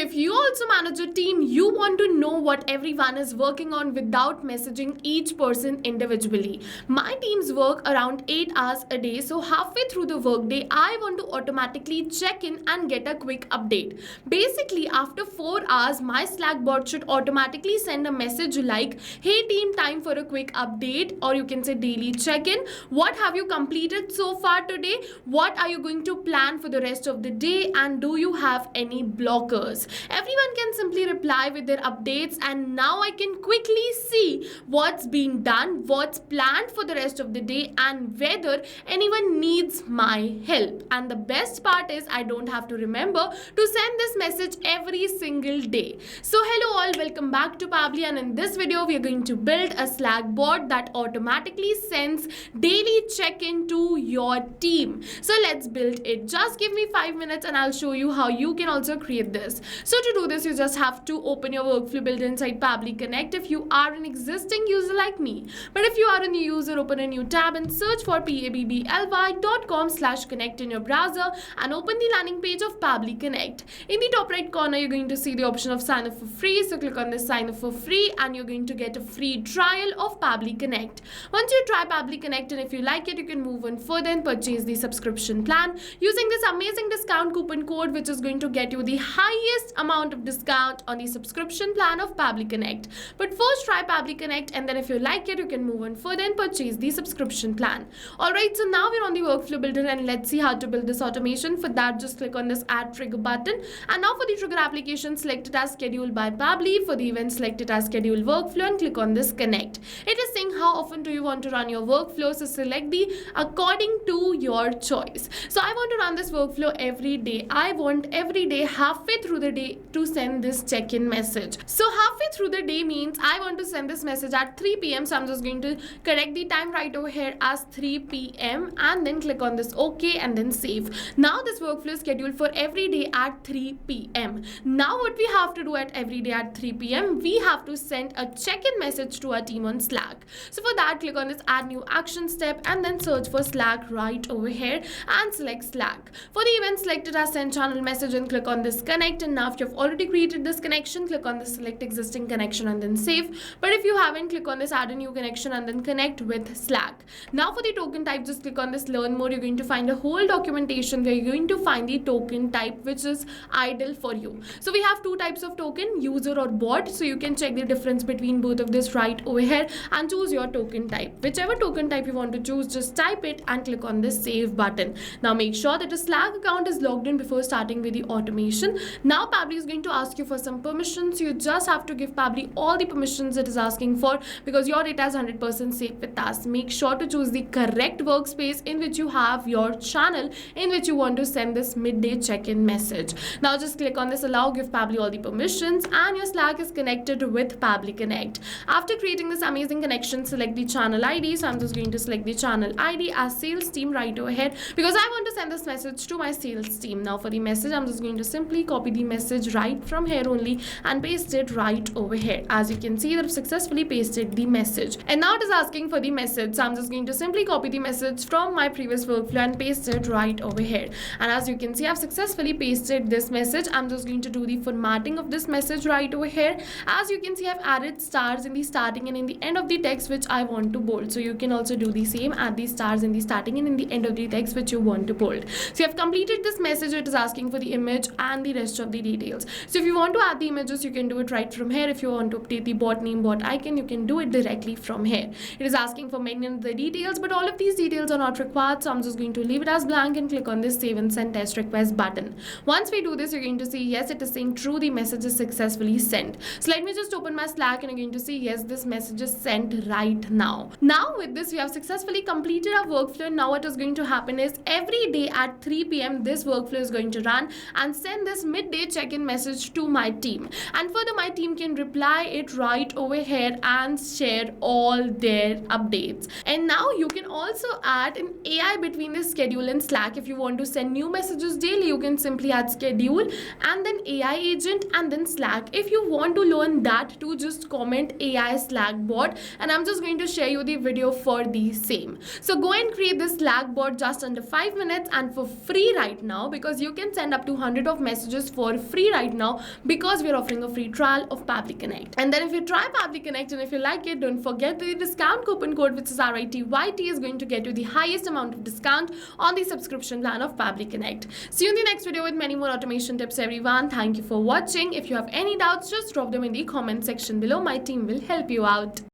if you also manage a team, you want to know what everyone is working on without messaging each person individually. My teams work around 8 hours a day, so halfway through the workday, I want to automatically check in and get a quick update. Basically, after 4 hours, my Slack bot should automatically send a message like, hey team, time for a quick update, or you can say daily check-in. What have you completed so far today? What are you going to plan for the rest of the day? And do you have any blockers? Everyone can simply reply with their updates, and now I can quickly see what's been done, what's planned for the rest of the day, and whether anyone needs my help. And the best part is I don't have to remember to send this message every single day. So hello all, welcome back to Pabbly, and in this video we are going to build a Slack bot that automatically sends daily check-in to your team. So let's build it. Just give me 5 minutes and I'll show you how you can also create this. So to do this, you just have to open your workflow builder inside Pabbly Connect if you are an existing user like me. But if you are a new user, open a new tab and search for pabbly.com/connect in your browser and open the landing page of Pabbly Connect. In the top right corner, you're going to see the option of sign up for free. So click on this sign up for free and you're going to get a free trial of Pabbly Connect. Once you try Pabbly Connect and if you like it, you can move on further and purchase the subscription plan using this amazing discount coupon code, which is going to get you the highest amount of discount on the subscription plan of Pabbly Connect. But first try Pabbly Connect, and then if you like it, you can move on further and purchase the subscription plan. Alright, so now we're on the workflow builder and let's see how to build this automation. For that, just click on this add trigger button, and now for the trigger application, select it as scheduled by Pabbly. For the event, select it as scheduled workflow and click on this connect. It is saying how often do you want to run your workflow, so select the according to your choice. So I want to run this workflow every day. I want every day, halfway through the day, to send this check-in message. So halfway through the day means I want to send this message at 3 p.m. So I'm just going to correct the time right over here as 3 p.m. and then click on this OK and then save. Now this workflow is scheduled for every day at 3 p.m. Now what we have to do at every day at 3 p.m. we have to send a check-in message to our team on Slack. So for that, click on this add new action step and then search for Slack right over here and select Slack. For the event, select it as send channel message and click on this connect. And now if you've already created this connection, click on this select existing connection and then save. But if you haven't, click on this add a new connection and then connect with Slack. Now for the token type, just click on this learn more. You're going to find a whole documentation where you're going to find the token type which is ideal for you. So we have two types of token, user or bot. So you can check the difference between both of this right over here and choose your token type. Whichever token type you want to choose, just type it and click on this save button. Now make sure that a Slack account is logged in before starting with the automation. Now Pabbly is going to ask you for some permissions. You just have to give Pabbly all the permissions it is asking for because your data is 100% safe with us. Make sure to choose the correct workspace in which you have your channel in which you want to send this midday check-in message. Now just click on this allow, give Pabbly all the permissions, and your Slack is connected with Pabbly Connect. After creating this amazing connection, select the channel ID. So I'm just going to select the channel ID as sales team right over here because I want to send this message to my sales team. Now for the message, I'm just going to simply copy the message right from here only and paste it right over here. As you can see, that I've successfully pasted the message. And now it is asking for the message. So I'm just going to simply copy the message from my previous workflow and paste it right over here. And as you can see, I've successfully pasted this message. I'm just going to do the formatting of this message right over here. As you can see, I've added stars in the starting and in the end of the text which I want to bold. So you can also do the same, add the stars in the starting and in the end of the text which you want to bold. So you have completed this message. It is asking for the image and the rest of the details. So if you want to add the images, you can do it right from here. If you want to update the bot name, bot icon, you can do it directly from here. It is asking for many of the details, but all of these details are not required. So I'm just going to leave it as blank and click on this save and send test request button. Once we do this, you're going to see yes, it is saying true, the message is successfully sent. So let me just open my Slack and you're going to see yes, this message is sent right now. Now with this, we have successfully completed our workflow. Now what is going to happen is every day at 3 p.m. this workflow is going to run and send this midday check-in message to my team. And further, my team can reply it right over here and share all their updates. And now you can also add an AI between this schedule and Slack. If you want to send new messages daily, you can simply add schedule and then AI agent and then Slack. If you want to learn that too, just comment AI Slack bot and I'm just going to share you the video for the same. So go and create this Slack bot just under 5 minutes and for free right now because you can send up to 100 of messages for free right now because we're offering a free trial of Pabbly Connect. And then if you try Pabbly Connect and if you like it, don't forget the discount coupon code, which is RITYT, is going to get you the highest amount of discount on the subscription plan of Pabbly Connect. See you in the next video with many more automation tips, everyone. Thank you for watching. If you have any doubts, just drop them in the comment section below. My team will help you out.